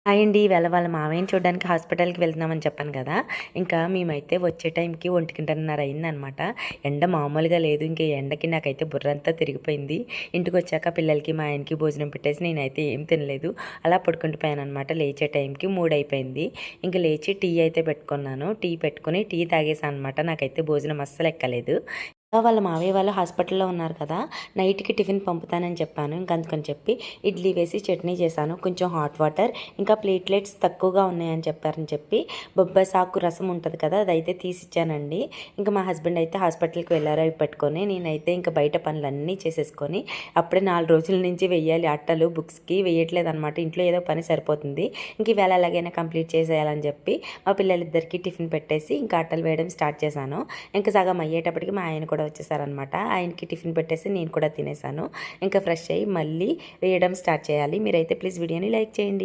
Hi అండి. ఇవాళ వాళ్ళ మావయ్యని చూడడానికి హాస్పిటల్‌కి వెళ్తున్నామని చెప్పాను కదా! ఇంకా మేమైతే వచ్చే టైంకి 1:30 అయిందనమాట. ఎండ మామూలుగా లేదు. ఇంక ఎండకి నాకైతే బుర్రంతా తిరిగిపోయింది. ఇంటికొచ్చాక పిల్లలకి, మా ఆయనకి భోజనం పెట్టేసి నేనైతే ఏం తినలేదు. అలా పడుకుండిపోయాననమాట. లేచే టైంకి 3 అయిపోయింది. ఇంక లేచి టీ అయితే పెట్టుకున్నాను. టీ పెట్టుకొని టీ తాగేసాననమాట. నాకైతే భోజనం అస్సలు ఎక్కలేదు. వాళ్ళ మావయ్య వాళ్ళు హాస్పిటల్‌లో ఉన్నారు కదా! నైట్‌కి టిఫిన్ పంపుతానని చెప్పాను. ఇంక అందుకని చెప్పి ఇడ్లీ వేసి చట్నీ చేశాను. కొంచెం హాట్ వాటర్, ఇంకా ప్లేట్లెట్స్ తక్కువగా ఉన్నాయని చెప్పారని చెప్పి బొబ్బాసాకు రసం ఉంటది కదా! అదైతే తీసిచ్చానండి. ఇంక మా హస్బెండ్ అయితే హాస్పిటల్‌కి వెళ్లారు అవి పట్టుకొని. నేనైతే ఇంక బయట పనులన్నీ చేసేసుకొని అప్పుడే 4 రోజుల నుంచి వెయ్యాలి అట్టలు బుక్స్‌కి వేయట్లేదనమాట. ఇంట్లో ఏదో పని సరిపోతుంది. ఇంక ఈవేళ ఎలాగైనా కంప్లీట్ చేసేయాలని చెప్పి మా పిల్లలిద్దరికీ టిఫిన్ పెట్టేసి ఇంకా అట్టలు వేయడం స్టార్ట్ చేశాను. ఇంక సగం అయ్యేటప్పటికి మా ఆయన కూడా వచ్చేసారనమాట. ఆయనకి టిఫిన్ పెట్టేసి నేను కూడా తినేసాను. ఇంకా ఫ్రెష్ అయ్యి మళ్ళీ వేయడం స్టార్ట్ చేయాలి. మీరైతే ప్లీజ్ వీడియోని లైక్ చేయండి.